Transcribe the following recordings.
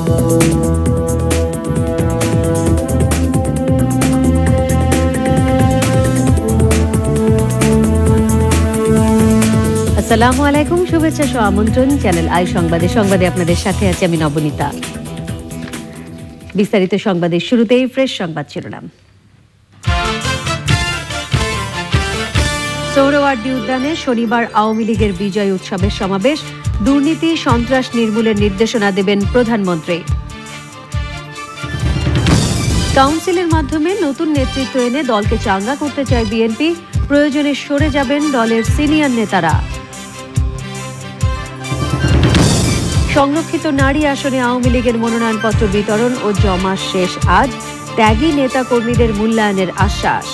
আসসালামু আলাইকুম, শুভেচ্ছা সহ আমন্ত্রণ চ্যানেল আই সংবাদে আপনাদের সাথে আছে আমি নবনীতা। বিস্তারিত সংবাদের শুরুতেই ফ্রেশ সংবাদ শিরোনাম। সোহরাওয়ার্দী উদ্যানে শনিবার আওয়ামী লীগের বিজয় উৎসবের সমাবেশ, দুর্নীতি সন্ত্রাস নির্মূলের নির্দেশনা দেবেন প্রধানমন্ত্রী। কাউন্সিলের মাধ্যমে নতুন নেতৃত্ব এনে দলকে চাঙ্গা করতে চায় বিএনপি, প্রয়োজনে সরে যাবেন দলের সিনিয়র নেতারা। সংরক্ষিত নারী আসনে আওয়ামী লীগের মনোনয়নপত্র বিতরণ ও জমা শেষ আজ, ত্যাগী নেতা কর্মীদের মূল্যায়নের আশ্বাস।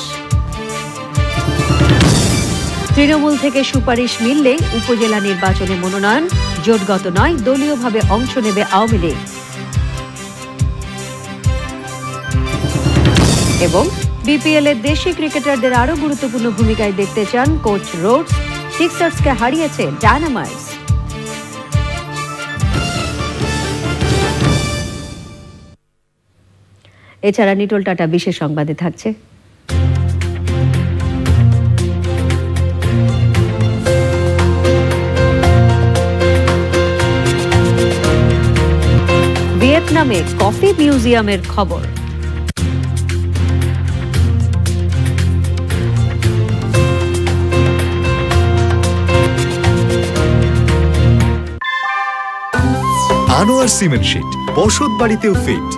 তৃণমূল থেকে সুপারিশ মিললেই উপজেলা নির্বাচনে মনোনয়ন, জোটগত নয়, দলীয়ভাবে অংশ নেবে আওয়ামী লীগ। এবং বিপিএল এর দেশি ক্রিকেটারদের আরো গুরুত্বপূর্ণ ভূমিকায় দেখতে চান কোচ রোডস, সিক্সার্সকে হারিয়েছে ডায়নামাইটস। এছাড়া নিটোল টাটা বিশেষ সংবাদে থাকছে ভিয়েতনামে কফি মিউজিয়ামের খবর। আনোয়ার সিমেন্ট শীট, বসত বাড়িতেও ফিট।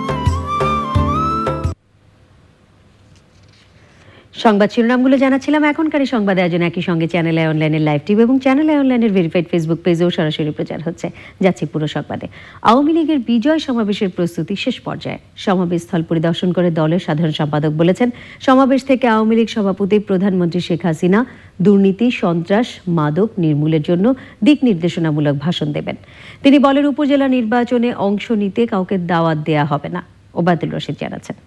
সংবাদ শিরোনামগুলো জানাচ্ছিলাম। এখনকার সংবাদ আয়োজন একই সঙ্গে চ্যানেল আই অনলাইনের লাইভ টিভি এবং চ্যানেল আই অনলাইনের ভেরিফাইড ফেসবুক পেজেও সরাসরি প্রচার হচ্ছে। যাচ্ছি পুরো সংবাদে। আওয়ামী লীগের বিজয় সমাবেশের প্রস্তুতি শেষ পর্যায়ে। সমাবেশ স্থল পরিদর্শন করে দলের সাধারণ সম্পাদক বলেছেন, সমাবেশ থেকে আওয়ামী লীগ সভাপতি প্রধানমন্ত্রী শেখ হাসিনা দুর্নীতি সন্ত্রাস মাদক নির্মূলের জন্য দিক নির্দেশনামূলক ভাষণ দেবেন। তিনি বলেন, উপজেলা নির্বাচনে অংশ নিতে কাউকে দাওয়াত দেয়া হবে না। ওবায়দুল রশিদ জানাচ্ছেন,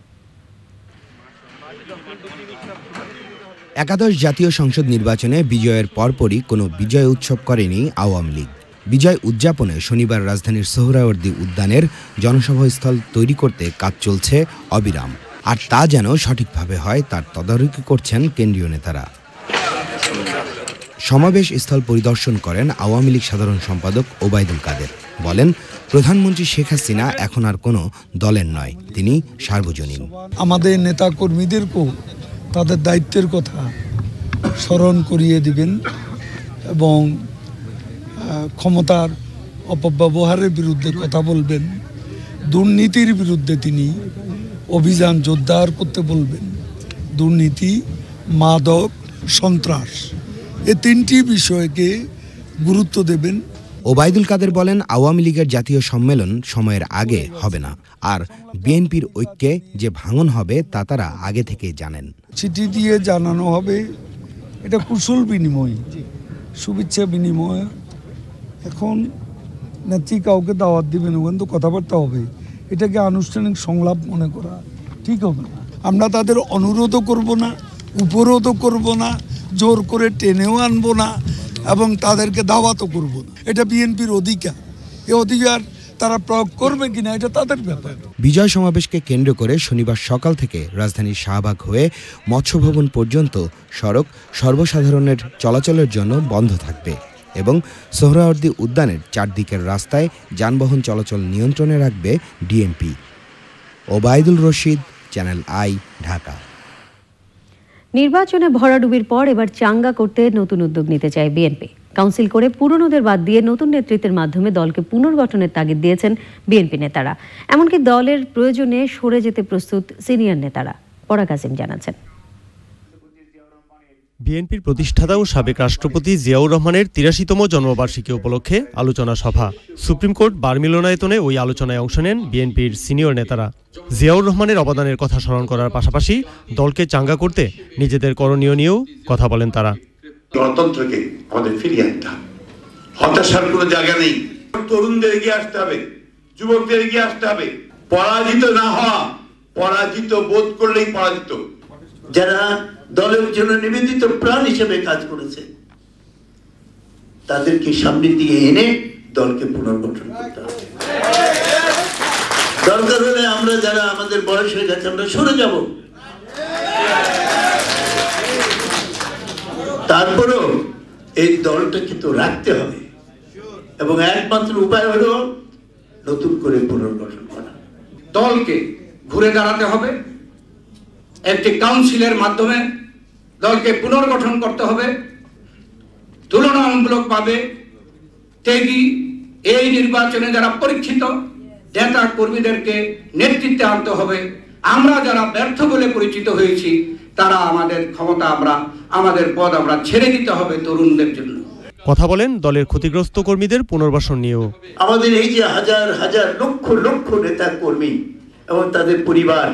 একাদশ জাতীয় সংসদ নির্বাচনে বিজয়ের পরপরই কোনো বিজয় উৎসব করেনি আওয়ামী লীগ। বিজয় উদযাপনে শনিবার রাজধানীর সোহরাওয়ার্দী উদ্যানের জনসভাস্থল তৈরি করতে কাজ চলছে অবিরাম, আর তা যেন সঠিকভাবে হয় তার তদারকি করছেন কেন্দ্রীয় নেতারা। সমাবেশ স্থল পরিদর্শন করেন আওয়ামী লীগ সাধারণ সম্পাদক ওবায়দুল কাদের। বলেন, প্রধানমন্ত্রী শেখ হাসিনা এখন আর কোনো দলের নয়, তিনি সার্বজনীন। আমাদের নেতা কর্মীদেরকেও তাদের দায়িত্বের কথা স্মরণ করিয়ে দিবেন এবং ক্ষমতার অপব্যবহারের বিরুদ্ধে কথা বলবেন। দুর্নীতির বিরুদ্ধে তিনি অভিযান জোরদার করতে বলবেন। দুর্নীতি, মাদক, সন্ত্রাস, এই তিনটি বিষয়কে গুরুত্ব দেবেন। ওবায়দুল কাদের বলেন, আওয়ামী লীগের জাতীয় সম্মেলন সময়ের আগে হবে না, আর বিএনপির ঐক্যে যে ভাঙন হবে তা তারা আগে থেকে জানেন। চিঠি দিয়ে জানানো হবে, এটা কুশল বিনিময়, শুভেচ্ছা বিনিময়। এখন নেত্রী কাউকে দাওয়াত দিবেন, ওখানে তো কথাবার্তা হবে, এটাকে আনুষ্ঠানিক সংলাপ মনে করা ঠিক হবে না। আমরা তাদের অনুরোধও করব না, উপরোধও করব না, জোর করে টেনেও আনবো না এবং তাদেরকে দাওয়াতও করব না। এটা বিএনপির অধিকার, এই অধিকার তারা প্রয়োগ করবে কিনা এটা তাদের ব্যাপার। বিজয় সমাবেশকে কেন্দ্র করে শনিবার সকাল থেকে রাজধানীর শাহবাগ হয়ে মৎস্য ভবন পর্যন্ত সড়ক সর্বসাধারণের চলাচলের জন্য বন্ধ থাকবে এবং সোহরাওয়ার্দী উদ্যানের চারদিকের রাস্তায় যানবাহন চলাচল নিয়ন্ত্রণে রাখবে DMP. Obaidul Rashid, channel I, Dhaka. নির্বাচনে ভরাডুবির পর এবার চাঙ্গা করতে নতুন উদ্যোগ নিতে চায় বিএনপি। কাউন্সিল করে পুরনোদের বাদ দিয়ে নতুন নেতৃত্বের মাধ্যমে দলকে পুনর্গঠনের তাগিদ দিয়েছেন বিএনপি নেতারা। এমনকি দলের প্রয়োজনে সরে যেতে প্রস্তুত সিনিয়র নেতারা। পরাগ কাসিম জানাচ্ছেন, বিএনপির প্রতিষ্ঠাতা ও সাবেক রাষ্ট্রপতি জিয়াউর রহমানের ৮৩তম জন্মবার্ষিকী উপলক্ষে আলোচনা সভা। সুপ্রিম কোর্ট বার মিলনায়তনে ওই আলোচনায় অংশ নেন বিএনপির সিনিয়র নেতারা। জিয়াউর রহমানের অবদানের কথা স্মরণ করার পাশাপাশি দলকে চাঙ্গা করতে নিজেদের করণীয় নিয়েও কথা বলেন তারা। গণতন্ত্রকে আমাদের ফিরিয়ে আনতে হবে, হতাশার কোনো জায়গা নেই। তরুণদের এগিয়ে আসতে হবে, যুবকদের এগিয়ে আসতে হবে। পরাজিত না হওয়া, পরাজিত বোধ করলেই পরাজিত। যারা দলের জন্য নিবেদিত প্রাণ হিসেবে কাজ করেছে তাদেরকে সামনে দিয়ে এনে দলকে পুনর্গঠন করতে হবে। দরকার হলে আমরা যারা আমাদের বয়স হয়ে গেছে আমরা সরে যাব, তারপরেও এই দলটাকে তো রাখতে হবে এবং একমাত্র উপায় হলো নতুন করে পুনর্গঠন করা। দলকে ঘুরে দাঁড়াতে হবে, একটি কাউন্সিলের মাধ্যমে দলকে পুনর্গঠন করতে হবে, তুলনামূলকভাবে ত্যাগী এই নির্বাচনে যারা পরীক্ষিত নেতা কর্মীদেরকে নেতৃত্বে আনতে হবে। আমরা যারা ব্যর্থ বলে পরিচিত হয়েছি তারা আমাদের ক্ষমতা আমাদের পদ আমরা ছেড়ে দিতে হবে তরুণদের জন্য। কথা বলেন দলের ক্ষতিগ্রস্ত কর্মীদের পুনর্বাসন নিয়েও। আমাদের এই যে হাজার হাজার লক্ষ লক্ষ নেতা কর্মী এবং তাদের পরিবার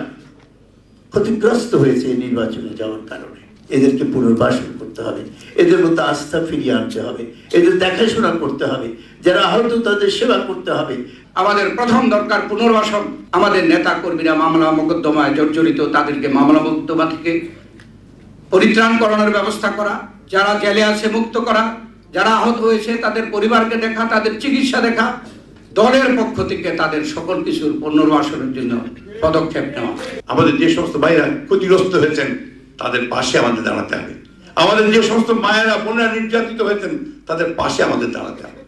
ক্ষতিগ্রস্ত হয়েছে এই নির্বাচনে যাওয়ার কারণে, এদেরকে পুনর্বাসন করতে হবে, এদের মধ্যে আস্থা ফিরিয়ে আনতে হবে, এদের দেখাশোনা করতে হবে, যারা আহত তাদের সেবা করতে হবে। আমাদের প্রথম দরকার পুনর্বাসন। আমাদের নেতা কর্মীরা মামলা মোকদ্দমায় জর্জরিত, তাদেরকে মামলা মোকদ্দমা থেকে পরিত্রাণ করানোর ব্যবস্থা করা, যারা জেলে আছে মুক্ত করা, যারা আহত হয়েছে তাদের পরিবারকে দেখা, তাদের চিকিৎসা দেখা, দলের পক্ষ থেকে তাদের সকল কিছুর পুনর্বাসনের জন্য পদক্ষেপ নেওয়া। আমাদের যে সমস্ত ভাইরা ক্ষতিগ্রস্ত হয়েছেন তাদের পাশে আমাদের দাঁড়াতে হবে। আমাদের যে সমস্ত মায়েরা বোনেরা নির্যাতিত হয়েছেন তাদের পাশে আমাদের দাঁড়াতে হবে।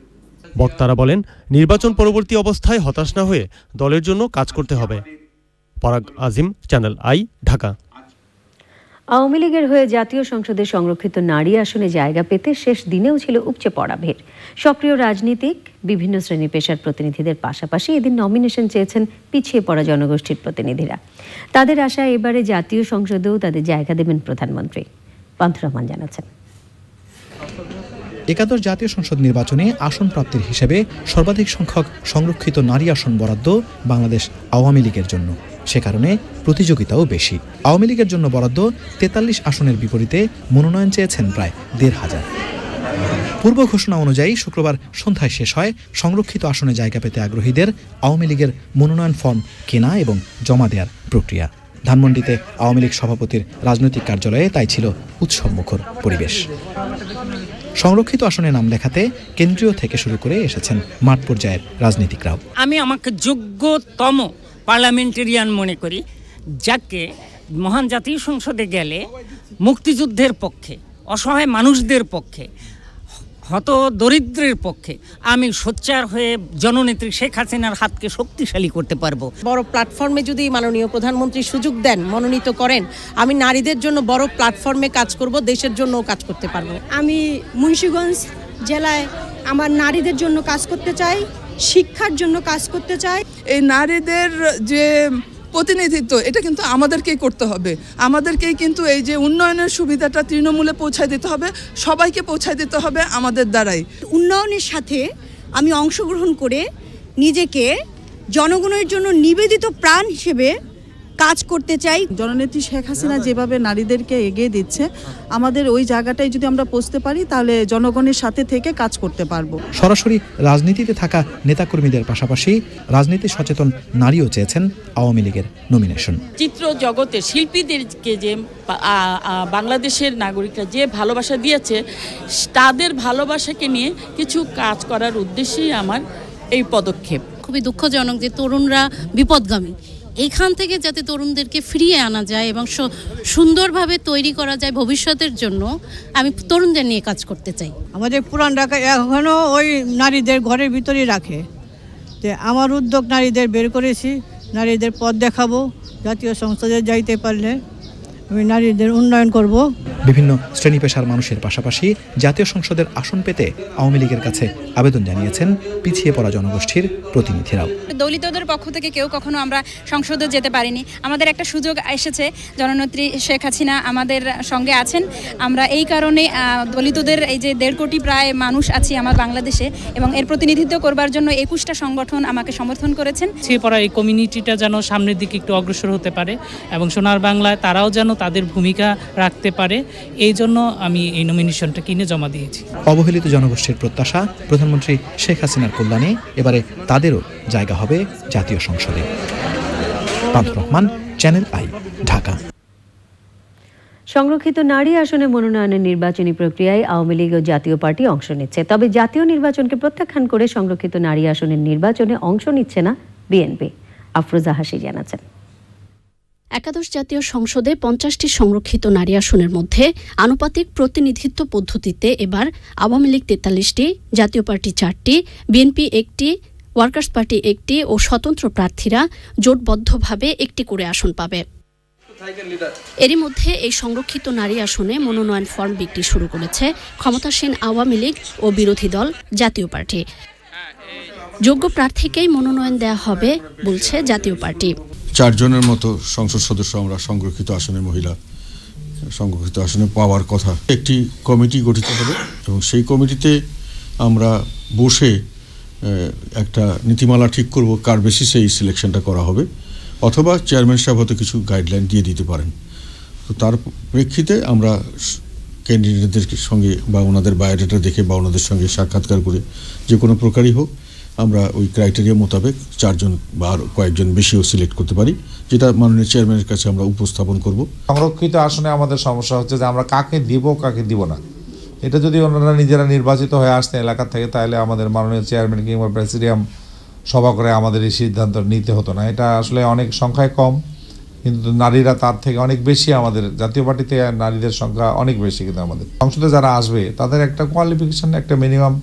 বক্তারা বলেন, নির্বাচন পরবর্তী অবস্থায় হতাশ না হয়ে দলের জন্য কাজ করতে হবে। পরাগ আজিম, চ্যানেল আই, ঢাকা। আওয়ামী লীগের হয়ে জাতীয় সংসদে সংরক্ষিত নারী আসনে জায়গা পেতে শেষ দিনেও ছিল উপচে পড়া ভিড়। সক্রিয় রাজনীতিক, বিভিন্ন শ্রেণী পেশার প্রতিনিধিদের পাশাপাশি এদিন নমিনেশন চেয়েছেন পিছিয়ে পড়া জনগোষ্ঠীর প্রতিনিধিরা। তাদের আশা এবারে জাতীয় সংসদেও তাদের জায়গা দেবেন প্রধানমন্ত্রী। পান্থুর রহমান জানাচ্ছেন। একাদশ জাতীয় সংসদ নির্বাচনে আসন প্রাপ্তির হিসেবে সর্বাধিক সংখ্যক সংরক্ষিত নারী আসন বরাদ্দ বাংলাদেশ আওয়ামী লীগের জন্য। সে কারণে প্রতিযোগিতাও বেশি। আওয়ামী লীগের জন্য বরাদ্দ 43 আসনের বিপরীতে মনোনয়ন চেয়েছেন প্রায় 1,500। পূর্ব ঘোষণা অনুযায়ী শুক্রবার সন্ধ্যায় শেষ হয় সংরক্ষিত আসনে জায়গা পেতে আগ্রহীদের আওয়ামী লীগের মনোনয়ন ফর্ম কেনা এবং জমা দেওয়ার প্রক্রিয়া। ধানমন্ডিতে আওয়ামী লীগ সভাপতির রাজনৈতিক কার্যালয়ে তাই ছিল উৎসবমুখর পরিবেশ। সংরক্ষিত আসনে নাম লেখাতে কেন্দ্রীয় থেকে শুরু করে এসেছেন মাঠ পর্যায়ের রাজনীতিকরাও। আমি আমাকে যোগ্যতম পার্লামেন্টেরিয়ান মনে করি, যাকে মহান জাতীয় সংসদে গেলে মুক্তিযুদ্ধের পক্ষে, অসহায় মানুষদের পক্ষে, হত দরিদ্রের পক্ষে আমি সোচ্চার হয়ে জননেত্রী শেখ হাসিনার হাতকে শক্তিশালী করতে পারবো। বড় প্ল্যাটফর্মে যদি মাননীয় প্রধানমন্ত্রী সুযোগ দেন, মনোনীত করেন, আমি নারীদের জন্য বড় প্ল্যাটফর্মে কাজ করব, দেশের জন্যও কাজ করতে পারবো। আমি মুন্সিগঞ্জ জেলায় আমার নারীদের জন্য কাজ করতে চাই, শিক্ষার জন্য কাজ করতে চাই। এই নারীদের যে প্রতিনিধিত্ব, এটা কিন্তু আমাদেরকেই করতে হবে। আমাদেরকেই কিন্তু এই যে উন্নয়নের সুবিধাটা তৃণমূলে পৌঁছায় দিতে হবে, সবাইকে পৌঁছায় দিতে হবে আমাদের দ্বারাই। উন্নয়নের সাথে আমি অংশগ্রহণ করে নিজেকে জনগণের জন্য নিবেদিত প্রাণ হিসেবে কাজ করতে চাই। জননেত্রী শেখ হাসিনা যেভাবে নারীদেরকে এগিয়ে দিচ্ছে, আমাদের ওই জায়গাটায় যদি আমরা পৌঁছতে পারি তাহলে জনগণের সাথে থেকে কাজ করতে পারবো। সরাসরি রাজনীতিতে থাকা নেতাকর্মীদের পাশাপাশি রাজনীতি সচেতন নারীও চেয়েছেন আওয়ামী লীগের নমিনেশন। চিত্র জগতে শিল্পীদেরকে যে বাংলাদেশের নাগরিকরা যে ভালোবাসা দিয়েছে, তাদের ভালোবাসাকে নিয়ে কিছু কাজ করার উদ্দেশ্যেই আমার এই পদক্ষেপ। খুবই দুঃখজনক যে তরুণরা বিপদগামী। এখান থেকে যাতে তরুণদেরকে ফিরিয়ে আনা যায় এবং সুন্দরভাবে তৈরি করা যায় ভবিষ্যতের জন্য, আমি তরুণদের নিয়ে কাজ করতে চাই। আমাদের পুরান ঢাকা এখনও ওই নারীদের ঘরের ভিতরেই রাখে। তো আমার উদ্যোগ নারীদের বের করেছি, নারীদের পথ দেখাবো। জাতীয় সংসদে যাইতে পারলে আমি নারীদের উন্নয়ন করব। বিভিন্ন শ্রেণী পেশার মানুষের পাশাপাশি জাতীয় সংসদের আসন পেতে আওয়ামী লীগের কাছে আবেদন জানিয়েছেন পিছিয়ে পড়া জনগোষ্ঠীর প্রতিনিধিরাও। দলিতদের পক্ষ থেকে কেউ কখনো আমরা সংসদে যেতে পারিনি। আমাদের একটা সুযোগ এসেছে, জননেত্রী শেখ হাসিনা আমাদের সঙ্গে আছেন। আমরা এই কারণে দলিতদের এই যে 1.5 কোটি প্রায় মানুষ আছি আমার বাংলাদেশে, এবং এর প্রতিনিধিত্ব করবার জন্য 21টা সংগঠন আমাকে সমর্থন করেছেন। পিছিয়ে পড়া এই কমিউনিটিটা যেন সামনের দিকে একটু অগ্রসর হতে পারে এবং সোনার বাংলায় তারাও যেন তাদের ভূমিকা রাখতে পারে, এই জন্য আমি এই নমিনেশনটা কিনে জমা দিয়েছি। অবহেলিত জনগোষ্ঠীর প্রত্যাশা প্রধানমন্ত্রী শেখ হাসিনার কল্যাণে এবারে তাদেরও জায়গা হবে জাতীয় সংসদে। পান্থুর রহমান, চ্যানেল আই, ঢাকা। সংরক্ষিত নারী আসনে মনোনয়নের নির্বাচনী প্রক্রিয়ায় আওয়ামী লীগ ও জাতীয় পার্টি অংশ নিচ্ছে। তবে জাতীয় নির্বাচনকে প্রত্যাখ্যান করে সংরক্ষিত নারী আসনের নির্বাচনে অংশ নিচ্ছে না বিএনপি। আফরোজা হাসি জানাচ্ছেন। একাদশ জাতীয় সংসদে 50টি সংরক্ষিত নারী আসনের মধ্যে আনুপাতিক প্রতিনিধিত্ব পদ্ধতিতে এবার আওয়ামী লীগ 43টি, জাতীয় পার্টি 4টি, বিএনপি 1টি, ওয়ার্কার্স পার্টি 1টি ও স্বতন্ত্র প্রার্থীরা জোটবদ্ধভাবে 1টি করে আসন পাবে। এরই মধ্যে এই সংরক্ষিত নারী আসনে মনোনয়ন ফর্ম বিক্রি শুরু করেছে ক্ষমতাসীন আওয়ামী লীগ ও বিরোধী দল জাতীয় পার্টি। যোগ্য প্রার্থীকেই মনোনয়ন দেয়া হবে বলছে জাতীয় পার্টি। 4 জনের মতো সংসদ সদস্য আমরা সংরক্ষিত আসনে মহিলা সংরক্ষিত আসনে পাওয়ার কথা। একটি কমিটি গঠিত হবে এবং সেই কমিটিতে আমরা বসে একটা নীতিমালা ঠিক করব কার বেসিসে এই সিলেকশনটা করা হবে, অথবা চেয়ারম্যান সাহেব হয়তো কিছু গাইডলাইন দিয়ে দিতে পারেন। তো তার প্রেক্ষিতে আমরা ক্যান্ডিডেটদের সঙ্গে বা ওনাদের বায়োডাটা দেখে বা ওনাদের সঙ্গে সাক্ষাৎকার করে যে কোনো প্রকারই হোক আমরা ওই ক্রাইটেরিয়া মোতাবেক 4 জন বা আরও কয়েকজন বেশিও সিলেক্ট করতে পারি, যেটা মাননীয় চেয়ারম্যানের কাছে আমরা উপস্থাপন করব। সংরক্ষিত আসনে আমাদের সমস্যা হচ্ছে যে আমরা কাকে দিব কাকে দিব না। এটা যদি ওনারা নিজেরা নির্বাচিত হয়ে আসতেন এলাকা থেকে, তাহলে আমাদের মাননীয় চেয়ারম্যান কিংবা প্রেসিডিয়াম সভা করে আমাদের এই সিদ্ধান্ত নিতে হতো না। এটা আসলে অনেক সংখ্যায় কম, কিন্তু নারীরা তার থেকে অনেক বেশি। আমাদের জাতীয় পার্টিতে নারীদের সংখ্যা অনেক বেশি, কিন্তু আমাদের সংসদে যারা আসবে তাদের একটা কোয়ালিফিকেশন, একটা মিনিমাম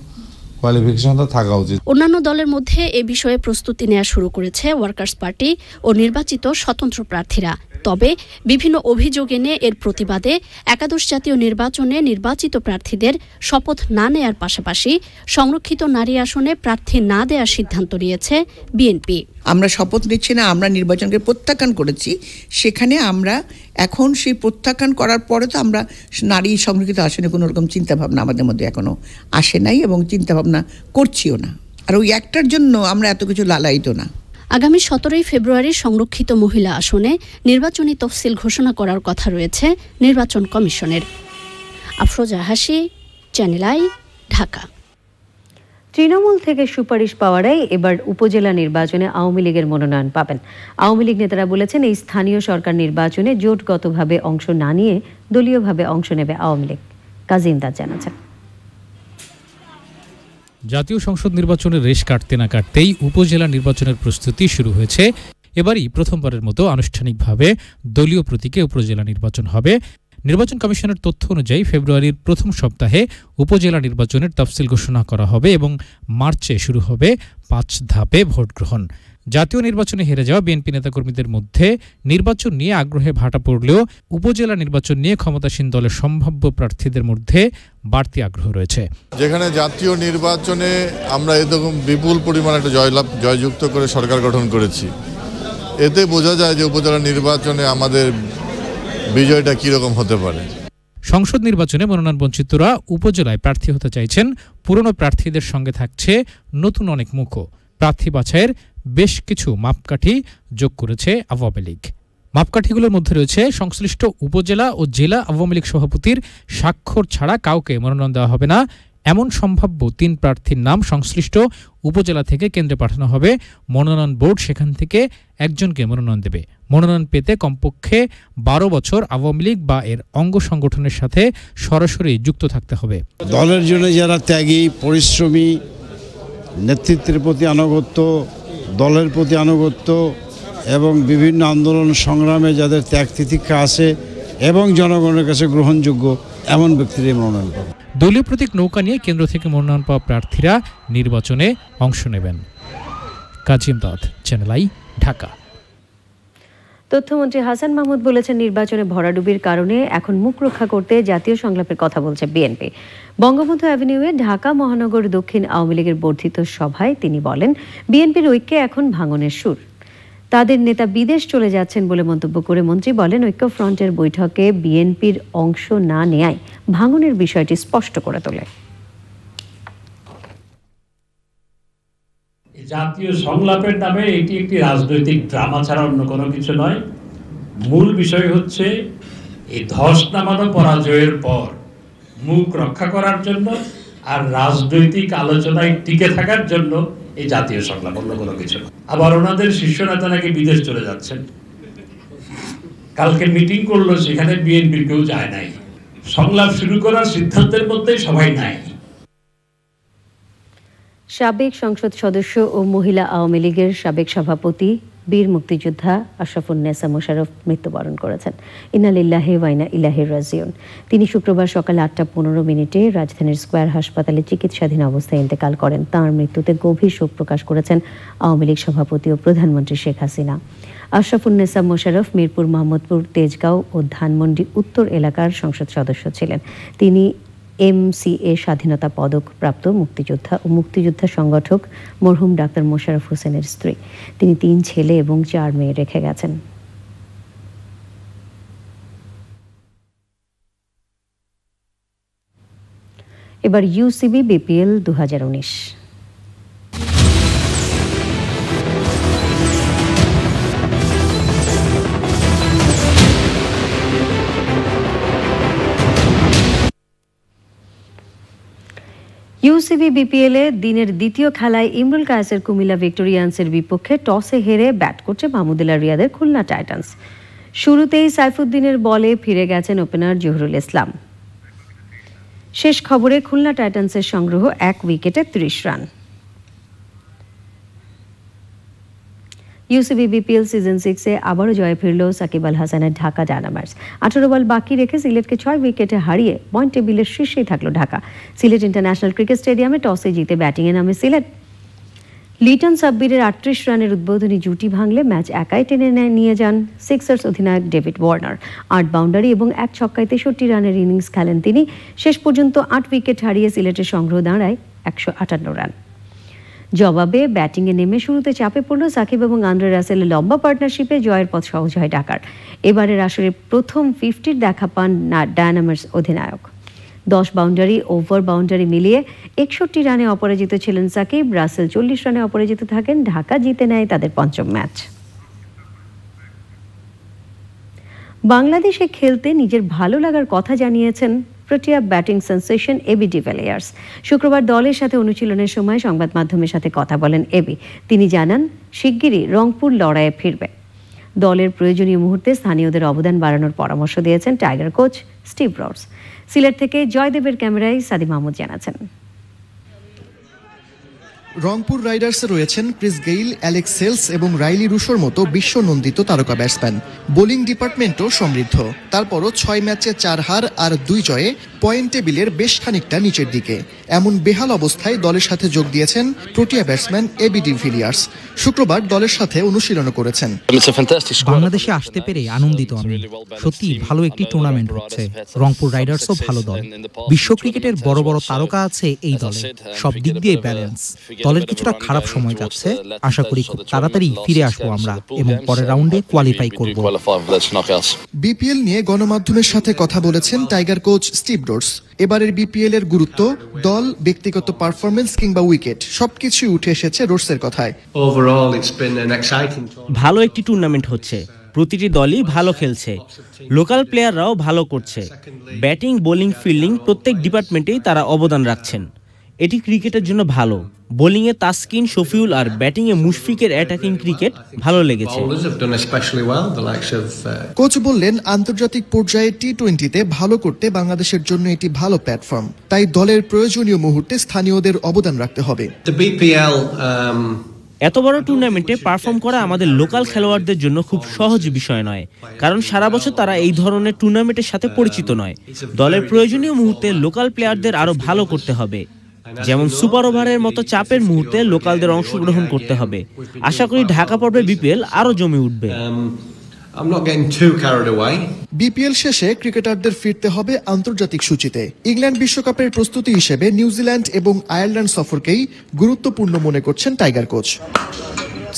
কোয়ালিফিকেশন তো থাকা উচিত। অন্যান্য দলের মধ্যে এ বিষয়ে প্রস্তুতি নেওয়া শুরু করেছে ওয়ার্কার্স পার্টি ও নির্বাচিত স্বতন্ত্র প্রার্থীরা। তবে বিভিন্ন অভিযোগ এনে এর প্রতিবাদে একাদশ জাতীয় নির্বাচনে নির্বাচিত প্রার্থীদের শপথ না নেয়ার পাশাপাশি সংরক্ষিত নারী আসনে প্রার্থী না দেওয়ার সিদ্ধান্ত নিয়েছে বিএনপি। আমরা শপথ নিচ্ছি না, আমরা নির্বাচনকে প্রত্যাখ্যান করেছি। সেখানে আমরা এখন সেই প্রত্যাখ্যান করার পরে তো আমরা নারী সংরক্ষিত আসনে কোনো রকম চিন্তাভাবনা আমাদের মধ্যে এখনো আসে নাই এবং চিন্তাভাবনা করছিও না। আর ওই একটার জন্য আমরা এত কিছু লালায়িত না। আগামী 17 ফেব্রুয়ারি সংরক্ষিত মহিলা আসনে নির্বাচনী তফসিল ঘোষণা করার কথা রয়েছে নির্বাচন কমিশনের। আফরোজা হাসি, চ্যানেল আই, ঢাকা। তৃণমূল থেকে সুপারিশ পাওয়ারাই এবার উপজেলা নির্বাচনে আওয়ামী লীগের মনোনয়ন পাবেন। আওয়ামী লীগ নেতারা বলেছেন, এই স্থানীয় সরকার নির্বাচনে জোটগতভাবে অংশ না নিয়ে দলীয়ভাবে অংশ নেবে আওয়ামী লীগ। কাজী ইমদাদ জানাচ্ছেন। জাতীয় সংসদ নির্বাচনের রেশ কাটতে না কাটতেই উপজেলা নির্বাচনের প্রস্তুতি শুরু হয়েছে। এবারই প্রথমবারের মতো আনুষ্ঠানিকভাবে দলীয় প্রতীকে উপজেলা নির্বাচন হবে। নির্বাচন কমিশনের তথ্য অনুযায়ী ফেব্রুয়ারির প্রথম সপ্তাহে উপজেলা নির্বাচনের তফসিল ঘোষণা করা হবে এবং মার্চে শুরু হবে 5 ধাপে ভোট গ্রহণ। জাতীয় নির্বাচনে হেরে যাওয়া বিএনপি নেতাকর্মীদের মধ্যে নির্বাচন নিয়ে আগ্রহে ভাটা পড়লেও উপজেলা নির্বাচন নিয়ে ক্ষমতাসীন দলের সম্ভাব্য প্রার্থীদের মধ্যে বাড়তি আগ্রহ রয়েছে। যেখানে জাতীয় নির্বাচনে আমরা এরকম বিপুল পরিমাণ একটা জয়যুক্ত করে সরকার গঠন করেছি, এতে বোঝা যায় যে উপজেলা নির্বাচনে আমাদের বিজয়টা কিরকম হতে পারে। সংসদ নির্বাচনে মনোনয়ন বঞ্চিতরা উপজেলায় প্রার্থী হতে চাইছেন। পুরনো প্রার্থীদের সঙ্গে থাকছে নতুন অনেক মুখও। প্রার্থী বাছাইয়ের বেশ কিছু মাপকাঠি যোগ করেছে আওয়ামী লীগ। মাপকাঠিগুলোর মধ্যে রয়েছে সংশ্লিষ্ট উপজেলা ও জেলা আওয়ামী লীগ সভাপতির স্বাক্ষর ছাড়া কাউকে মনোনয়ন দেওয়া হবে না, এমন সম্ভাব্য 3 প্রার্থীর নাম সংশ্লিষ্ট উপজেলা থেকে কেন্দ্রে পাঠানো হবে। মনোনয়ন বোর্ড সেখান থেকে একজনকে মনোনয়ন দেবে। মনোনয়ন পেতে কমপক্ষে 12 বছর আওয়ামী লীগ বা এর অঙ্গ সংগঠনের সাথে সরাসরি যুক্ত থাকতে হবে। দলের জন্য যারা ত্যাগী, পরিশ্রমী, নেতৃত্বের প্রতি আনুগত্য, দলের প্রতি আনুগত্য এবং বিভিন্ন আন্দোলন সংগ্রামে যাদের ত্যাগ তিতিক্ষা আছে এবং জনগণের কাছে গ্রহণযোগ্য এমন ব্যক্তিরাই মনোনয়ন পাবে। দলীয় প্রতীক নৌকা নিয়ে কেন্দ্র থেকে মনোনয়ন পাওয়া প্রার্থীরা নির্বাচনে অংশ নেবেন। কাজী ইমদাদ, চ্যানেল আই, ঢাকা। তথ্যমন্ত্রী হাসান মাহমুদ বলেছেন, নির্বাচনে ভরাডুবির কারণে এখন মুখ রক্ষা করতে জাতীয় সংলাপের কথা বলছে বিএনপি। বঙ্গবন্ধু অ্যাভিনিউয়ে ঢাকা মহানগর দক্ষিণ আওয়ামী লীগের বর্ধিত সভায় তিনি বলেন, বিএনপির ঐক্যে এখন ভাঙনের সুর। তাদের নেতা বিদেশ চলে যাচ্ছেন বলে মন্তব্য করে মন্ত্রী বলেন, ঐক্য ফ্রন্টের বৈঠকে বিএনপির অংশ না নেয়ায় ভাঙনের বিষয়টি স্পষ্ট করে তোলে। জাতীয় সংলাপের নামে এটি একটি রাজনৈতিক ড্রামা ছাড়া অন্য কোনো কিছু নয়। মূল বিষয় হচ্ছে এই ধস নামানো পরাজয়ের পর মুখ রক্ষা করার জন্য আর রাজনৈতিক আলোচনায় টিকে থাকার জন্য এই জাতীয় সংলাপ, অন্য কোনো কিছু না। আবার ওনাদের শীর্ষ নেতা নাকি বিদেশ চলে যাচ্ছেন। কালকে মিটিং করলো, সেখানে বিএনপির কেউ যায় নাই। সংলাপ শুরু করার সিদ্ধান্তের মধ্যে সবাই নাই। সাবেক সংসদ সদস্য ও মহিলা আওয়ামী লীগের সাবেক সভাপতি বীর মুক্তিযোদ্ধা আশরাফুন্নেসা মোশাররফ মৃত্যুবরণ করেছেন। ইন্না লিল্লাহি ওয়া ইন্না ইলাইহি রাজিউন। তিনি শুক্রবার সকাল 8:15 রাজধানীর স্কয়ার হাসপাতালে চিকিৎসাধীন অবস্থায় ইন্তেকাল করেন। তাঁর মৃত্যুতে গভীর শোক প্রকাশ করেছেন আওয়ামী লীগ সভাপতি ও প্রধানমন্ত্রী শেখ হাসিনা। আশরাফুন্নেসা মোশাররফ মিরপুর, মোহাম্মদপুর, তেজগাঁও ও ধানমন্ডি উত্তর এলাকার সংসদ সদস্য ছিলেন। তিনি MCA স্বাধীনতা পদক প্রাপ্ত মুক্তিযোদ্ধা ও মুক্তিযোদ্ধা সংগঠক মরহুম ডাক্তার মোশাররফ হোসেনের স্ত্রী। তিনি 3 ছেলে এবং 4 মেয়ে রেখে গেছেন। এবার UCB BPL 2019। UCB BPL এ দিনের দ্বিতীয় খেলায় ইমরুল কায়েসের কুমিল্লা ভিক্টোরিয়ান্সের বিপক্ষে টসে হেরে ব্যাট করছে মাহমুদুল্লাহ রিয়াদের খুলনা টাইটান্স। শুরুতেই সাইফুদ্দিনের বলে ফিরে গেছেন ওপেনার জহুরুল ইসলাম। শেষ খবরে খুলনা টাইটান্সের সংগ্রহ 1 উইকেটে 30 রান। UCB BPL সিজন 6 এ আবারও জয়ে ফিরল সাকিব আল হাসানের ঢাকা ডায়নামাইটস। 18 বল বাকি রেখে সিলেটকে 6 উইকেটে হারিয়ে পয়েন্ট টেবিলের শীর্ষেই থাকল ঢাকা। সিলেট ইন্টারন্যাশনাল ক্রিকেট স্টেডিয়ামে টসে জিতে ব্যাটিংয়ে নামে সিলেট। লিটন সাব্বিরের 38 রানের উদ্বোধনী জুটি ভাঙলে ম্যাচ একাই টেনে নিয়ে যান সিক্সার্স অধিনায়ক ডেভিড ওয়ার্নার। 8 বাউন্ডারি এবং 1 ছক্কায় 63 রানের ইনিংস খেলেন তিনি। শেষ পর্যন্ত 8 উইকেট হারিয়ে সিলেটের সংগ্রহ দাঁড়ায় 158 রান। জবাবে ব্যাটিংয়ে নেমে শুরুতে চাপে পড়ল সাকিব এবং আন্দ্রে রাসেলের লম্বা পার্টনারশিপে জয়ের পথ সহজ হয় ঢাকার। এবারের আসরে প্রথম 50 দেখা পান ডায়নামাইটস অধিনায়ক। 10 বাউন্ডারি ওভার বাউন্ডারি মিলিয়ে 61 রানে অপরাজিত ছিলেন সাকিব। রাসেল 40 রানে অপরাজিত থাকেন। ঢাকা জিতে নেয় তাদের পঞ্চম ম্যাচ। বাংলাদেশে খেলতে নিজের ভালো লাগার কথা জানিয়েছেন Protea batting sensation AB de Villiers. শুক্রবার দলের সাথে অনুশীলনের সময় সংবাদ মাধ্যমের সাথে কথা বলেন এবি। তিনি জানান শিগগিরই রংপুর লড়াইয়ে ফিরবে। দলের প্রয়োজনীয় মুহূর্তে স্থানীয়দের অবদান বাড়ানোর পরামর্শ দিয়েছেন tiger coach Steve roads. Sylhet থেকে জয়দেবের ক্যামেরায় সাদি মাহমুদ জানাচ্ছেন। রংপুর রাইডার্সে রয়েছেন ক্রিস গেইল, অ্যালেক্স সেলস এবং রাইলি রুশোর মতো বিশ্বনন্দিত তারকা ব্যাটসম্যান। বোলিং ডিপার্টমেন্টও সমৃদ্ধ। তারপরও 6 ম্যাচে 4 হার আর 2 জয়ে পয়েন্ট টেবিলের বেশ খানিকটা নিচের দিকে। এমন বেহাল অবস্থায় দলের সাথে যোগ দিয়েছেন প্রোটিয়া ব্যাটসম্যান এবি ডিভিলিয়ার্স। শুক্রবার দলের সাথে অনুশীলনও করেছেন। বাংলাদেশে আসতে পেরে আনন্দিত আমি। সত্যি ভালো একটি টুর্নামেন্ট হচ্ছে। রংপুর রাইডার্সও ভালো দল। বিশ্ব ক্রিকেটের বড় বড় তারকা আছে এই দলে। সব দিক দিয়ে ব্যালেন্স। দলের কিছুটা খারাপ সময় যাচ্ছে। আশা করি খুব তাড়াতাড়ি ফিরে আসবো আমরা এবং পরের রাউন্ডে কোয়ালিফাই করব। বিপিএল নিয়ে গণমাধ্যমের সাথে কথা বলেছেন টাইগার কোচ স্টিভ রডস। এবারের বিপিএল এর গুরুত্ব, দল, ব্যক্তিগত পারফরমেন্স কিংবা উইকেট সবকিছুই উঠে এসেছে রডসের কথায়। ভালো একটি টুর্নামেন্ট হচ্ছে। প্রতিটি দলই ভালো খেলছে। লোকাল প্লেয়াররাও ভালো করছে। ব্যাটিং, বোলিং, ফিল্ডিং প্রত্যেক ডিপার্টমেন্টেই তারা অবদান রাখছেন। এটি ক্রিকেটের জন্য ভালো। বোলিংয়ে তাসকিন, শফিউল আর ব্যাটিংয়ে মুশফিকের অ্যাটাকিং ক্রিকেট ভালো লেগেছে। কোচ বললেন, আন্তর্জাতিক পর্যায়ে টি-20তে ভালো করতে বাংলাদেশের জন্য এটি ভালো প্ল্যাটফর্ম। তাই দলের প্রয়োজনীয় মুহূর্তে স্থানীয়দের অবদান রাখতে হবে। এত বড় টুর্নামেন্টে পারফর্ম করা আমাদের লোকাল খেলোয়াড়দের জন্য খুব সহজ বিষয় নয়, কারণ সারা বছর তারা এই ধরনের টুর্নামেন্টের সাথে পরিচিত নয়। দলের প্রয়োজনীয় মুহূর্তে লোকাল প্লেয়ারদের আরো ভালো করতে হবে। যেমন সুপার ওভারের মতো চাপের মুহূর্তে লোকালদের অংশগ্রহণ করতে হবে। আশা করি ঢাকা পর্বে বিপিএল আরো জমে উঠবে। বিপিএল শেষে ক্রিকেটারদের ফিরতে হবে আন্তর্জাতিক সূচিতে। ইংল্যান্ড বিশ্বকাপের প্রস্তুতি হিসেবে নিউজিল্যান্ড এবং আয়ারল্যান্ড সফরকেই গুরুত্বপূর্ণ মনে করছেন টাইগার কোচ।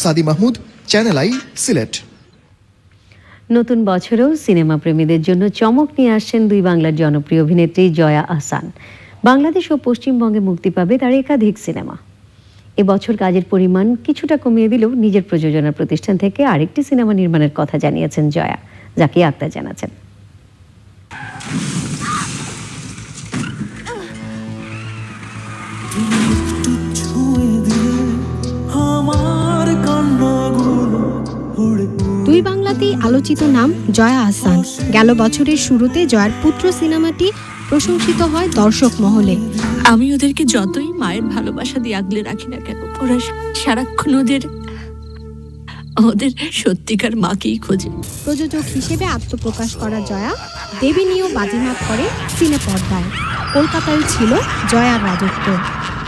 সাদি মাহমুদ, চ্যানেল আই, সিলেট। নতুন বছরেও সিনেমা প্রেমীদের জন্য চমক নিয়ে আসছেন 2 বাংলার জনপ্রিয় অভিনেত্রী জয়া আহসান। বাংলাদেশ ও পশ্চিমবঙ্গে মুক্তি পাবে তার একাধিক সিনেমা। এবছর কাজের পরিমাণ কিছুটা কমিয়ে দিলেও নিজের প্রযোজনা প্রতিষ্ঠান থেকে আরেকটি সিনেমা নির্মাণের কথা জানিয়েছেন জয়া। জাকিয়া আক্তার জানাচ্ছেন। দুই বাংলাতেই আলোচিত নাম জয়া আহসান। গেল বছরের শুরুতে জয়ার পুত্র সিনেমাটি প্রশংসিত হয় দর্শক মহলে। আমি ওদেরকে যতই মায়ের ভালোবাসা দিয়ে আগলে রাখি না কেন, ওরা সারাক্ষণ ওদের আমাদের সত্যিকার মাকেই খোঁজে। প্রযোজক হিসেবে আত্মপ্রকাশ করা জয়া দেবী নিয়েও বাজিমাত করে সিনে পর্দায়। কলকাতায় ছিল জয়ার রাজত্ব।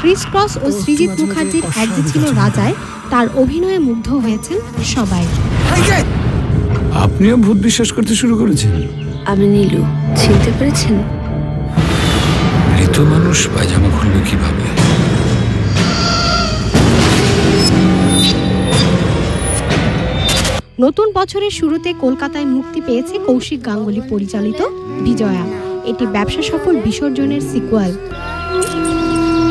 ক্রিস ক্রস ও সৃজিত মুখার্জির এক যে ছিল রাজায়, তার অভিনয়ে মুগ্ধ হয়েছেন সবাই। আপনিও ভূত বিশ্বাস করতে শুরু করেছেন? আমি নীলু, চিনতে পেরেছেন? মৃত মানুষ পায়জামা খুলবে কিভাবে? নতুন বছরের শুরুতে কলকাতায় মুক্তি পেয়েছে কৌশিক গাঙ্গুলি পরিচালিত বিজয়া। এটি ব্যবসা সফল বিসর্জনের সিকুয়াল।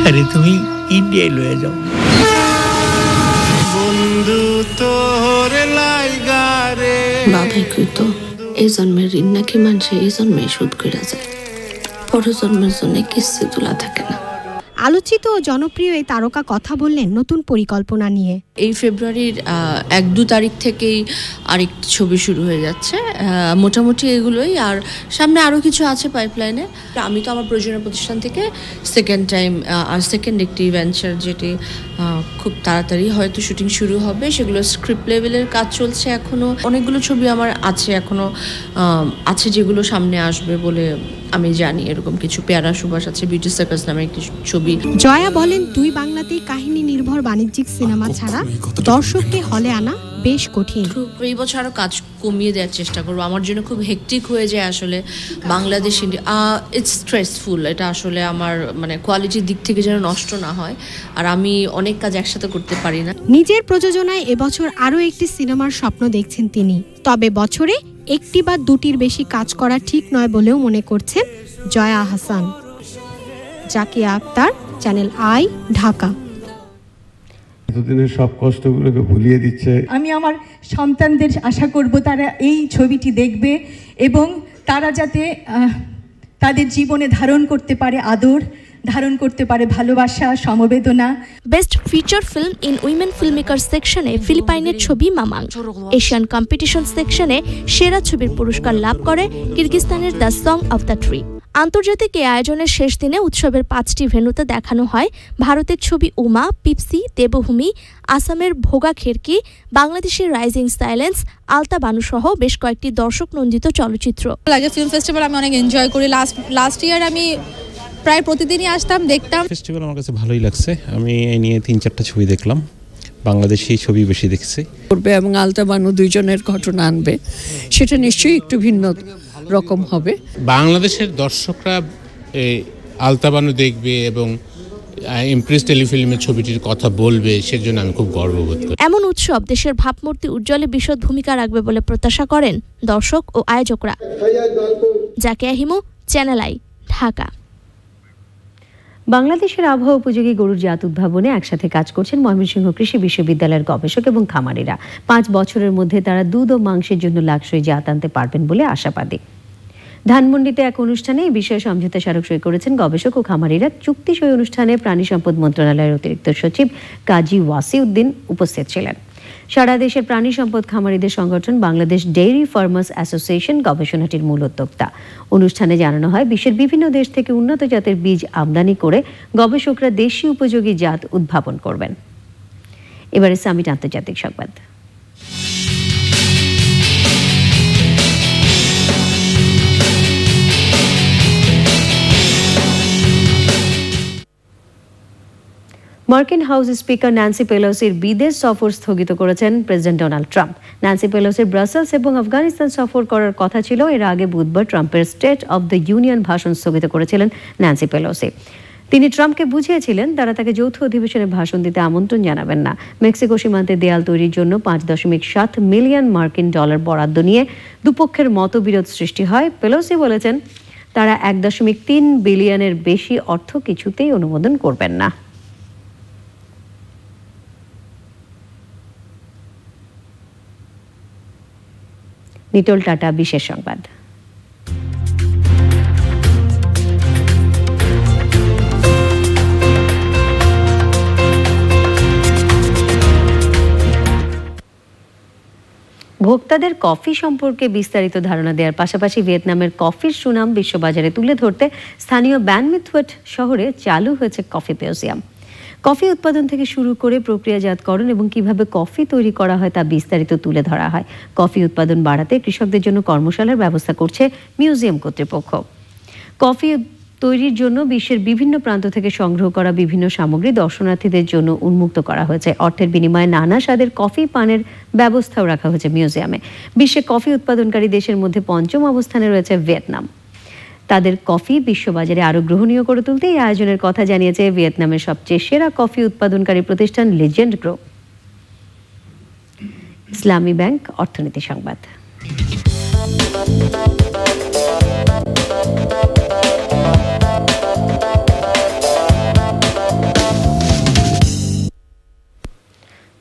আরে তুমি ইন্ডিয়ায় লয়ে যাও। বন্ধু তোর লাইগারে বাবাই কইতো এই জন্মের ঋণ নাকি মানুষে এই জন্মে শোধ করে যায়, পরের জন্মের জন্য কিচ্ছু তোলা থাকে না। আলোচিত ও জনপ্রিয় এই তারকা কথা বললেন নতুন পরিকল্পনা নিয়ে। এই ফেব্রুয়ারির 1-2 তারিখ থেকেই আরেকটি ছবি শুরু হয়ে যাচ্ছে, মোটামুটি এগুলোই। আর সামনে আরও কিছু আছে পাইপলাইনে। আমি তো আমার প্রযোজনা প্রতিষ্ঠান থেকে সেকেন্ড একটি ভেঞ্চার, যেটি খুব তাড়াতাড়ি হয়তো শুটিং শুরু হবে, সেগুলো স্ক্রিপ্ট লেভেলের কাজ চলছে। এখনও অনেকগুলো ছবি আমার আছে, এখনও আছে যেগুলো সামনে আসবে বলে আমি জানি। এরকম কিছু পেয়ারা সুবাস আছে, বিউটি সার্কাস নামে একটি ছবি। জয়া বলেন, 2 বাংলাতেই কাহিনী নির্ভর বাণিজ্যিক সিনেমা ছাড়া দর্শককে হলে আনা বেশ কঠিন। এই বছর আরও কাজ কমিয়ে দেওয়ার চেষ্টা করবো। আমার জন্য খুব হেক্টিক হয়ে যায় আসলে বাংলাদেশ। It's stressful. এটা আসলে আমার মানে কোয়ালিটির দিক থেকে যেন নষ্ট না হয়, আর আমি অনেক কাজ একসাথে করতে পারি না। নিজের প্রযোজনায় এবছর আরও একটি সিনেমার স্বপ্ন দেখছেন তিনি। তবে বছরে 1টি বা 2টির বেশি কাজ করা ঠিক নয় বলেও মনে করছেন জয়া আহসান। Zakia Akhtar, channel I, Dhaka. এতদিনের সব কষ্টগুলোকে ভুলিয়ে দিচ্ছে। আমি আমার সন্তানদের আশা করব তারা এই ছবিটি দেখবে এবং তারা যাতে তাদের জীবনে ধারণ করতে পারে আদর, ধারণ করতে পারে ভালোবাসা, সমবেদনা। Best feature film in women filmmaker সেকশনে ফিলিপাইনের ছবি মামাং। এশিয়ান কম্পিটিশন সেকশনে সেরা ছবির পুরস্কার লাভ করে কিরগিজস্তানের the song of the tree. আন্তর্জাতিক এই আয়োজনের শেষ দিনে উৎসবের 5টি ভেন্যুতে দেখানো হয় ভারতের ছবি উমা, পিপসি, দেবভূমি, আসামের ভোগা খেরকি, বাংলাদেশের রাইজিং সাইলেন্স, আলতা বানু সহ বেশ কয়েকটি দর্শক নন্দিত চলচ্চিত্র। লাগে ফিল্ম ফেস্টিভ্যাল আমি অনেক এনজয় করি। লাস্ট ইয়ার আমি প্রায় প্রতিদিনই আসতাম, দেখতাম। ফেস্টিভ্যাল আমার কাছে ভালোই লাগছে। আমি এই নিয়ে 3-4টা ছবি দেখলাম, বাংলাদেশি ছবি বেশি দেখছি। করবে এবং আলতা বানু দুইজনের ঘটনা আনবে, সেটা নিশ্চয়ই একটু ভিন্ন রকম হবে। বাংলাদেশের দর্শকরা আলতা বানু দেখবে এবং ইমপ্রেস টেলিফিল্মের ছবিটির কথা বলবে, সেজন্য আমি খুব গর্ববোধ করি। এমন উৎসব দেশের ভাবমূর্তি উজ্জ্বলে বিশদ ভূমিকা রাখবে বলে প্রত্যাশা করেন দর্শক ও আয়োজকরা। Zakia Himu, channel I, Dhaka. বাংলাদেশের আবহাওয়া উপযোগী গরুর জাত উদ্ভাবনে একসাথে কাজ করছেন ময়মনসিংহ কৃষি বিশ্ববিদ্যালয়ের গবেষক এবং খামারিরা। 5 বছরের মধ্যে তারা দুধ ও মাংসের জন্য লাক্সই জাত আনতে পারবেন বলে আশাবাদী। ধানমন্ডিতে এক অনুষ্ঠানে এই বিষয়ে সমঝোতা স্মারক সই করেছেন গবেষক ও খামারিরা। চুক্তি সই অনুষ্ঠানে প্রাণী সম্পদ মন্ত্রণালয়ের অতিরিক্ত সচিব কাজী ওয়াসিউদ্দিন উপস্থিত ছিলেন। সারা দেশের প্রাণী সম্পদ খামারিদের সংগঠন বাংলাদেশ ডেইরি ফার্মার্স অ্যাসোসিয়েশন গবেষণাটির মূল উদ্যোক্তা। অনুষ্ঠানে জানানো হয়, বিশ্বের বিভিন্ন দেশ থেকে উন্নত জাতের বীজ আমদানি করে গবেষকরা দেশীয় উপযোগী জাত উদ্ভাবন করবেন। এবারে সামিট আন্তর্জাতিক সংবাদ। মার্কিন হাউস স্পিকার ন্যান্সি পেলোসির বিদেশ সফর স্থগিত করেছেন প্রেসিডেন্ট ডোনাল্ড ট্রাম্প। ন্যান্সি পেলোসির ব্রাসেলস এবং আফগানিস্তান সফর করার কথা ছিল। এর আগে বুধবার ট্রাম্পের স্টেট অব দ্য ইউনিয়ন ভাষণ স্থগিত করেছিলেন ন্যান্সি পেলোসি। তিনি ট্রাম্পকে বুঝিয়েছিলেন তারা তাকে যৌথ অধিবেশনে ভাষণ দিতে আমন্ত্রণ জানাবেন না। মেক্সিকো সীমান্তে দেয়াল তৈরির জন্য $5.7 মিলিয়ন বরাদ্দ নিয়ে দুপক্ষের মতবিরোধ সৃষ্টি হয়। পেলোসি বলেছেন তারা $1.3 বিলিয়নের বেশি অর্থ কিছুতেই অনুমোদন করবেন না। নিটোল টাটা বিশেষ সংবাদ। ভোক্তাদের কফি সম্পর্কে বিস্তারিত ধারণা দেওয়ার পাশাপাশি ভিয়েতনামের কফির সুনাম বিশ্ববাজারে তুলে ধরতে স্থানীয় ব্যান মিথওয়েট শহরে চালু হয়েছে কফি মিউজিয়াম। কফি উৎপাদন থেকে শুরু করে প্রক্রিয়াজাতকরণ এবং কিভাবে কফি তৈরি করা হয় তা বিস্তারিত তুলে ধরা হয়। কফি উৎপাদন বাড়াতে কৃষকদের জন্য কর্মশালার ব্যবস্থা করছে মিউজিয়াম কর্তৃপক্ষ। কফি তৈরির জন্য বিশ্বের বিভিন্ন প্রান্ত থেকে সংগ্রহ করা বিভিন্ন সামগ্রী দর্শনার্থীদের জন্য উন্মুক্ত করা হয়েছে। অর্থের বিনিময়ে নানা স্বাদের কফি পানের ব্যবস্থাও রাখা হয়েছে মিউজিয়ামে। বিশ্বে কফি উৎপাদনকারী দেশের মধ্যে পঞ্চম অবস্থানে রয়েছে ভিয়েতনাম। তাদের কফি বিশ্ববাজারে আরও গ্রহণীয় করে তুলতে এই আয়োজনের কথা জানিয়েছে ভিয়েতনামের সবচেয়ে সেরা কফি উৎপাদনকারী প্রতিষ্ঠান লিজেন্ড গ্রুপ। ইসলামী ব্যাংক অর্থনীতি সংবাদ।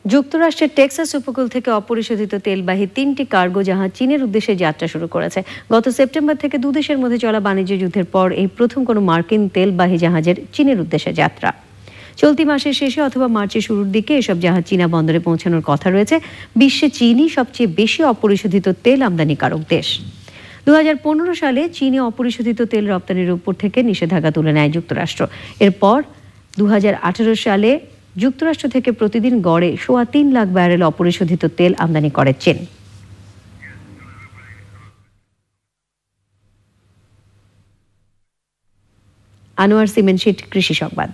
যুক্তরাষ্ট্রের টেক্সাস উপকূল থেকে অপরিশোধিত তেলবাহী 3টি কার্গো জাহাজ চীনের উদ্দেশ্যে যাত্রা শুরু করেছে। গত সেপ্টেম্বর থেকে দুদেশের মধ্যে চলা বাণিজ্য যুদ্ধের পর এই প্রথম কোনো মার্কিন তেলবাহী জাহাজের চীনের উদ্দেশ্যে যাত্রা। চলতি মাসের শেষে অথবা মার্চের শুরুর দিকে এসব জাহাজ চীনা বন্দরে পৌঁছানোর কথা রয়েছে। বিশ্বে চীনই সবচেয়ে বেশি অপরিশোধিত তেল আমদানিকারক দেশ। 2015 সালে চীনে অপরিশোধিত তেল রপ্তানির উপর থেকে নিষেধাজ্ঞা তুলে নেয় যুক্তরাষ্ট্র। এরপর 2018 সালে যুক্তরাষ্ট্র থেকে প্রতিদিন গড়ে 3.25 লাখ ব্যারেল অপরিশোধিত তেল আমদানি করে চীন। আনোয়ার সিমেন্ট শিট, কৃষি সংবাদ।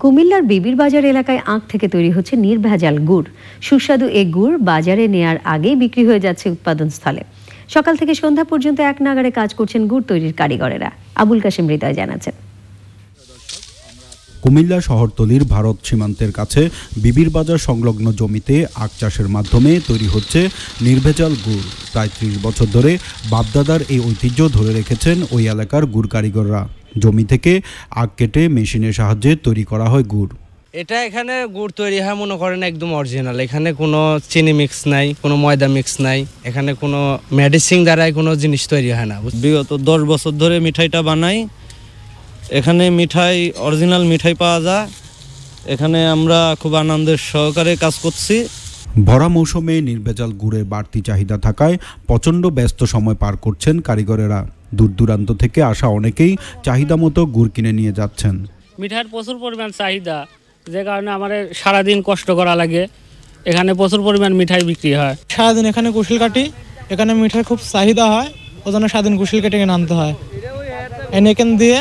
কুমিল্লার বিবির বাজার এলাকায় আখ থেকে তৈরি হচ্ছে নির্ভেজাল গুড়। সুস্বাদু এই গুড় বাজারে নেয়ার আগেই বিক্রি হয়ে যাচ্ছে উৎপাদন স্থলে। সকাল থেকে সন্ধ্যা পর্যন্ত এক নাগাড়ে কাজ করছেন গুড় তৈরির কারিগরেরা। আবুল কাশেম হৃদয় জানাচ্ছেন। কুমিল্লা শহরতলির ভারত সীমান্তের কাছে বিবির বাজার সংলগ্ন জমিতে আখ চাষের মাধ্যমে তৈরি হচ্ছে নির্ভেজাল গুড়। প্রায় 30 বছর ধরে বাপদাদার এই ঐতিহ্য ধরে রেখেছেন ওই এলাকার গুড় কারিগররা। জমি থেকে আখ কেটে মেশিনের সাহায্যে তৈরি করা হয় গুড়। এটা এখানে গুড় তৈরি হয় মনে করেন একদম অরিজিনাল। এখানে কোনো চিনি মিক্স নাই, কোনো ময়দা মিক্স নাই, এখানে কোনো মেডিসিন দ্বারাই কোনো জিনিস তৈরি হয় না। বিগত 10 বছর ধরে মিঠাইটা বানাই। এখানে মিঠাই অরিজিনাল মিঠাই পাওয়া যায়। এখানে আমরা খুব আনন্দের সহকারে কাজ করছি। ভরা মৌসুমে নির্ভেজাল গুড়ের বাড়তি চাহিদা থাকায় প্রচণ্ড ব্যস্ত সময় পার করছেন কারিগরেরা। দূর দূরান্ত থেকে আসা অনেকেই চাহিদা মতো গুড় কিনে নিয়ে যাচ্ছেন। মিঠাইয়ের প্রচুর পরিমাণ চাহিদা, যে কারণে আমাদের সারাদিন কষ্ট করা লাগে। এখানে প্রচুর পরিমাণ মিঠাই বিক্রি হয়। সারাদিন এখানে কুশিল কাটি, এখানে মিঠাই খুব চাহিদা হয়, ওই জন্য সারাদিন কুশিল কেটে এখানে আনতে হয়। এখান দিয়ে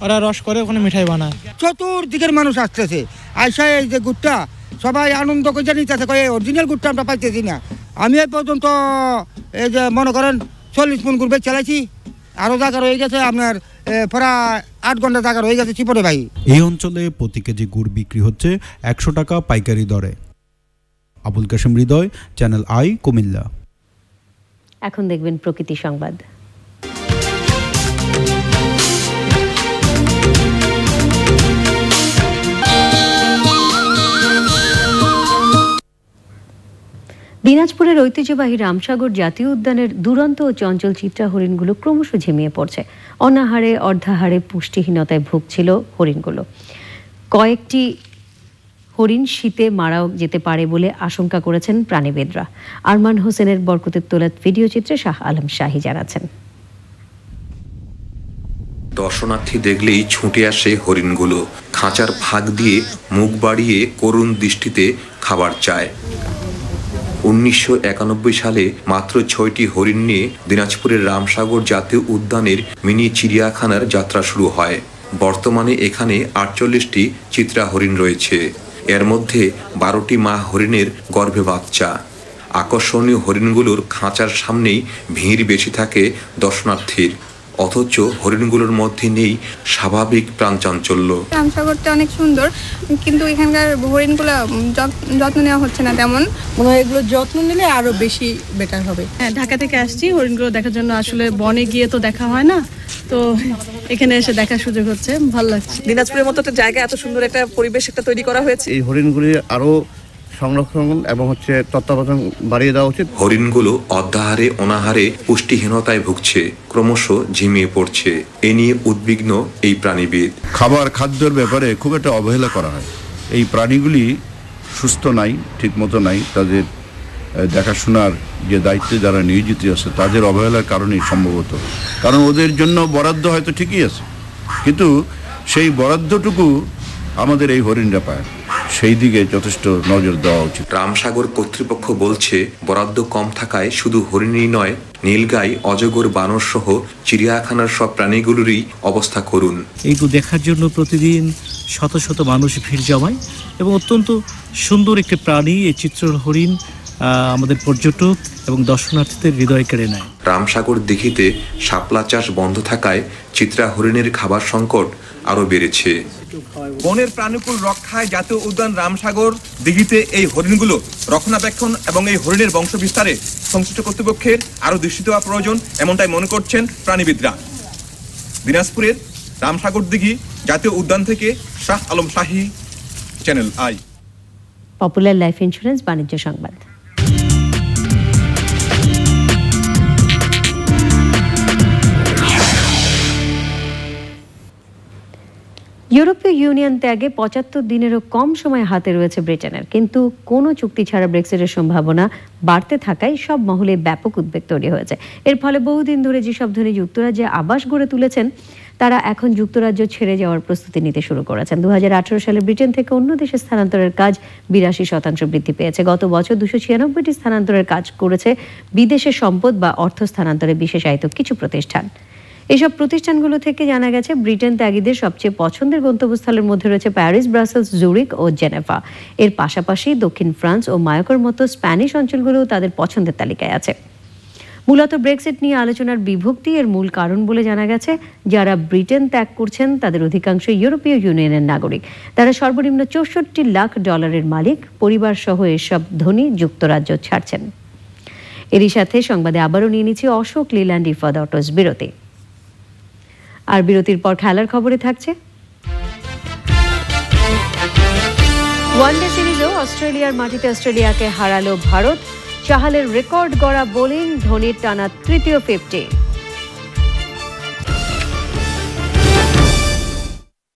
ওরা রস করে ওখানে মিঠাই বানায়। চতুর্দিকের মানুষ আসতেছে, আইসা এই যে গুড়টা সবাই আনন্দ করে নিতেছে, অরিজিনাল গুড়টা আমরা পাইতেছি না। আমি এই পর্যন্ত এই যে মনে করেন 40 মণ গুড় চালাইছি, আরো জায়গা রয়ে গেছে আপনার প্রায় 8 ঘন্টা জায়গা রয়ে গেছে চিপরে ভাই। এই অঞ্চলে প্রতি কেজি গুড় বিক্রি হচ্ছে 100 টাকা পাইকারি দরে। আবুল কাশেম হৃদয়, চ্যানেল আই, কুমিল্লা। এখন দেখবেন প্রকৃতি সংবাদ। দিনাজপুরের ঐতিহ্যবাহী রামসাগর জাতীয় উদ্যানের দুরন্ত ও চঞ্চল চিত্রা হরিণগুলো ক্রমশ ঝিমিয়ে পড়ছে। অনাহারে অর্ধাহারে পুষ্টিহীনতায় ভুগছিল হরিণগুলো। কয়েকটি হরিণ শীতে মারাও যেতে পারে বলে আশঙ্কা করেছেন প্রাণীবিদরা। আরমান হোসেনের বরকতের তোলা ভিডিও চিত্রে শাহ আলম শাহী জানাচ্ছেন। দর্শনার্থী দেখলেই ছুটে আসে হরিণগুলো। খাঁচার ফাঁক দিয়ে মুখ বাড়িয়ে করুণ দৃষ্টিতে খাবার চায়। 1991 সালে মাত্র 6টি হরিণ নিয়ে দিনাজপুরের রামসাগর জাতীয় উদ্যানের মিনি চিড়িয়াখানার যাত্রা শুরু হয়। বর্তমানে এখানে 48টি চিত্রা হরিণ রয়েছে। এর মধ্যে 12টি মা হরিণের গর্ভে বাচ্চা। আকর্ষণীয় হরিণগুলোর খাঁচার সামনেই ভিড় বেশি থাকে দর্শনার্থীর, অথচ হরিণগুলোর মধ্যে নেই স্বাভাবিক প্রাণচাঞ্চল্য। রামসাগরটা অনেক সুন্দর, কিন্তু এখানকার হরিণগুলো যত্ন নেওয়া হচ্ছে না তেমন। মনে হয় এগুলো যত্ন নিলে আরো বেশি বেটার হবে। হ্যাঁ, ঢাকা থেকে আসছি হরিণগুলো দেখার জন্য। আসলে বনে গিয়ে তো দেখা হয় না, তো এখানে এসে দেখার সুযোগ হচ্ছে, ভালো লাগছে। দিনাজপুরের মতো একটা জায়গা, এত সুন্দর একটা পরিবেশ একটা তৈরি করা হয়েছে। এই হরিণগুলি আরো সংরক্ষণ এবং তত্ত্বাবধান বাড়িয়ে দেওয়া উচিত। হরিণগুলো অর্ধাহারে অনাহারে পুষ্টিহীনতায় ভুগছে, ক্রমশ ঝিমিয়ে পড়ছে। এ নিয়ে উদ্বিগ্ন এই প্রাণীবিদ। খাদ্যের ব্যাপারে খুব একটা অবহেলা করা হয়। এই প্রাণীগুলি সুস্থ নাই, ঠিক মতো নাই, তাদের দেখাশোনার যে দায়িত্বে যারা নিয়োজিত আছে তাদের অবহেলার কারণেই সম্ভবত, কারণ ওদের জন্য বরাদ্দ হয়তো ঠিকই আছে, কিন্তু সেই বরাদ্দটুকু আমাদের এই হরিণরা পায়, সেই দিকে যথেষ্ট নজর দেওয়া উচিত। রামসাগর কর্তৃপক্ষ বলছে বরাদ্দ কম থাকায় শুধু হরিণই নয়, নীলগাই, অজগর, বানর সহ চিড়িয়াখানার সব প্রাণীগুলোরই অবস্থা করুন। এইগুলো দেখার জন্য প্রতিদিন শত শত মানুষ ভিড় জমায় এবং অত্যন্ত সুন্দর একটি প্রাণী এই চিত্র হরিণ আমাদের পর্যটক এবং দর্শনার্থীদের হৃদয় কেড়ে নেয়। রামসাগর দিঘিতে শাপলা চাষ বন্ধ থাকায় চিত্রা হরিণের খাবার সংকট আরো বেড়েছে। বনের প্রাণীকুল রক্ষায় জাতীয় উদ্যান রামসাগর দিঘিতে এই হরিণগুলো রক্ষণাবেক্ষণ এবং এই হরিণের বংশ বিস্তারে সংশ্লিষ্ট কর্তৃপক্ষের আরো দৃষ্টি দেওয়া প্রয়োজন, এমনটাই মনে করছেন প্রাণীবিদরা। দিনাজপুরের রামসাগর দিঘি জাতীয় উদ্যান থেকে Shah Alam Shahi, channel I. Popular life insurance বাণিজ্য সংবাদ। ইউরোপীয় ইউনিয়ন ত্যাগে ৭৫ দিনেরও কম সময় হাতে রয়েছে ব্রিটেনের, কিন্তু কোনো চুক্তি ছাড়া ব্রেক্সিটের সম্ভাবনা বাড়তে থাকায় সব মহলে ব্যাপক উদ্বেগ তৈরি হয়েছে। এর ফলে বহুদিন ধরে যেসব ধনী যুক্তরাজ্যে আবাস গড়ে তুলেছেন তারা এখন যুক্তরাজ্য ছেড়ে যাওয়ার প্রস্তুতি নিতে শুরু করেছেন। ২০১৮ সালে ব্রিটেন থেকে অন্য দেশে স্থানান্তরের কাজ ৮২% বৃদ্ধি পেয়েছে। গত বছর ২৯৬টি স্থানান্তরের কাজ করেছে বিদেশে সম্পদ বা অর্থ স্থানান্তরে বিশেষায়িত কিছু প্রতিষ্ঠান। এসব প্রতিষ্ঠানগুলো থেকে জানা গেছে ব্রিটেন ত্যাগীদের সবচেয়ে পছন্দের গন্তব্যস্থলের মধ্যে রয়েছে প্যারিস, ব্রাসেলস, জুরিক ও জেনেভা। এর পাশাপাশি দক্ষিণ ফ্রান্স ও মায়োর্কার মতো স্প্যানিশ অঞ্চলগুলোও তাদের পছন্দের তালিকায় আছে। মূলত ব্রেক্সিট নিয়ে আলোচনার বিভক্তি এর মূল কারণ বলে জানা গেছে। যারা ব্রিটেন ত্যাগ করছেন তাদের অধিকাংশ ইউরোপীয় ইউনিয়নের নাগরিক। তারা সর্বনিম্ন $৬৪ লাখ মালিক। পরিবার সহ এসব ধনী যুক্তরাজ্য ছাড়ছেন। এরই সাথে সংবাদে আবারও নিয়ে নিচ্ছি অশোক লিল্যান্ড ইফাদ অটোস বিরতি। আর বিরতির পর খেলার খবরে থাকছে ওয়ানডে সিরিজেও অস্ট্রেলিয়ার মাটিতে অস্ট্রেলিয়াকে হারালো ভারত। চাহালের রেকর্ড গড়া বোলিং, ধোনির টানা তৃতীয় 50।